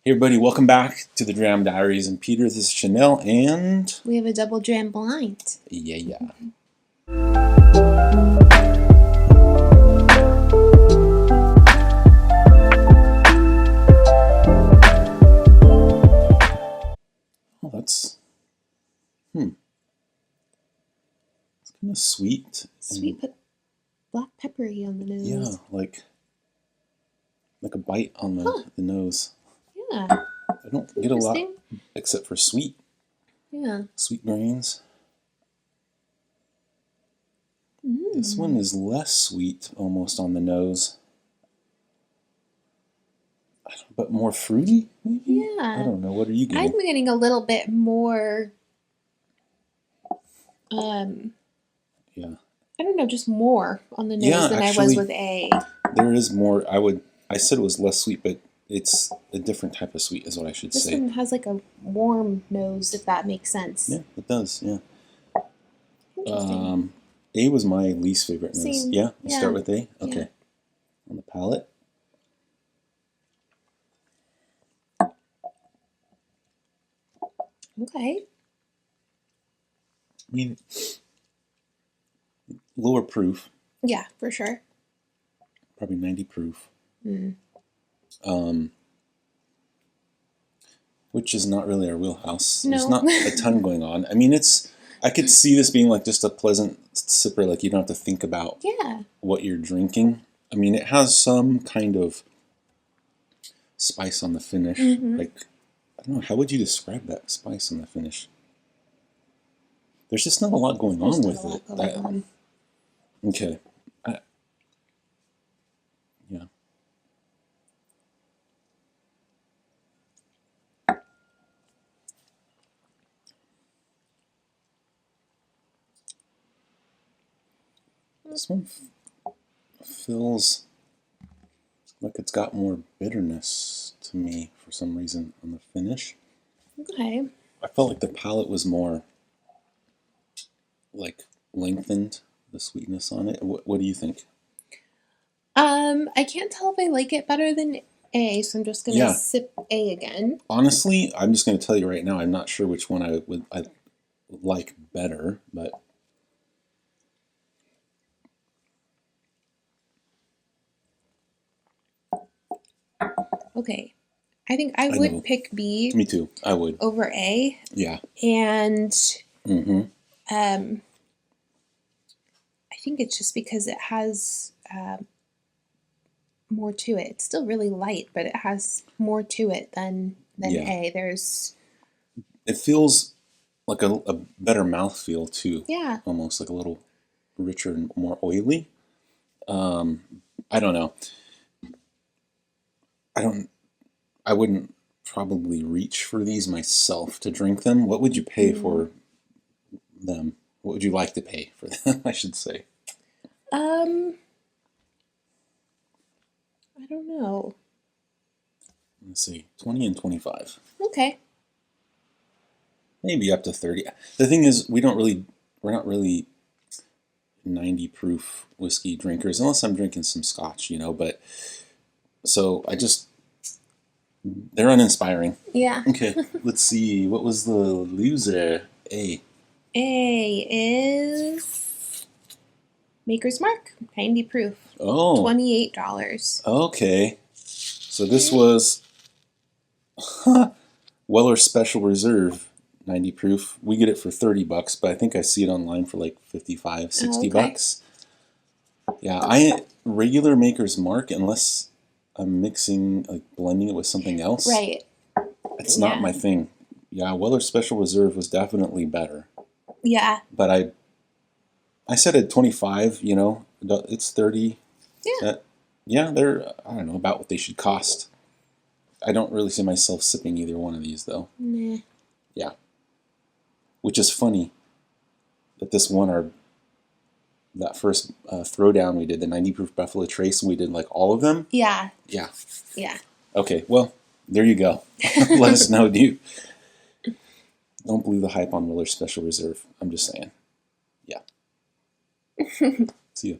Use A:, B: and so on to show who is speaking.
A: Hey everybody, welcome back to the Dram Diaries. And Peter, this is Chanel, and
B: we have a double Dram blind.
A: Yeah. Oh, that's it's kind of sweet.
B: Sweet, but black peppery on the nose.
A: Yeah, like a bite on the nose.
B: Yeah.
A: I don't get a lot except for sweet.
B: Yeah.
A: Sweet grains. This one is less sweet, almost on the nose, but more fruity, maybe?
B: Yeah.
A: I don't know. What are you getting?
B: I'm getting a little bit more,
A: yeah.
B: I don't know, just more on the nose than actually, I was with A.
A: There is more. I said it was less sweet, but it's a different type of sweet is what I should say.
B: This one has like a warm nose, if that makes sense.
A: Yeah, it does, yeah.
B: Interesting.
A: A was my least favorite nose.
B: Same.
A: Yeah? We'll start with A? Okay.
B: Yeah.
A: On the palate.
B: Okay.
A: I mean, lower proof.
B: Yeah, for sure.
A: Probably 90 proof. Which is not really our wheelhouse.
B: No.
A: There's not a ton going on. I mean, I could see this being like just a pleasant sipper, like you don't have to think about what you're drinking. I mean, it has some kind of spice on the finish. Like, I don't know, how would you describe that spice on the finish? There's just not a lot going on with it. Okay. Yeah. This one feels like it's got more bitterness to me for some reason on the finish.
B: Okay.
A: I felt like the palate was more like lengthened, the sweetness on it. What do you think?
B: I can't tell if I like it better than A, so I'm just gonna sip A again.
A: Honestly, I'm just gonna tell you right now, I'm not sure which one I like better, but
B: okay. I think I would pick B.
A: Me too. I would.
B: Over A.
A: Yeah.
B: And I think it's just because it has more to it. It's still really light, but it has more to it than A.
A: It feels like a better mouthfeel too.
B: Yeah.
A: Almost like a little richer and more oily. I don't know. I wouldn't probably reach for these myself to drink them. What would you pay for them? What would you like to pay for them, I should say?
B: I don't know.
A: Let's see, 20 and 25.
B: Okay.
A: Maybe up to 30. The thing is, we're not really 90 proof whiskey drinkers, unless I'm drinking some scotch, you know, but so they're uninspiring.
B: Yeah.
A: Okay, let's see. What was the loser? A.
B: A is Maker's Mark, 90 proof.
A: Oh.
B: $28.
A: Okay. So this was Weller Special Reserve, 90 proof. We get it for $30, but I think I see it online for like 55, 60 bucks. Yeah, regular Maker's Mark, unless I'm mixing, like blending it with something else.
B: Right.
A: It's not my thing. Yeah, Weller Special Reserve was definitely better.
B: Yeah.
A: But I said at 25, you know, it's 30. Yeah. They're, I don't know, about what they should cost. I don't really see myself sipping either one of these, though.
B: Nah.
A: Yeah. Which is funny that that first throwdown we did, the 90 proof Buffalo Trace, we did like all of them.
B: Yeah.
A: Yeah.
B: Yeah.
A: Okay, well, there you go. Let us know, don't believe the hype on Weller Special Reserve. I'm just saying. Yeah. See you.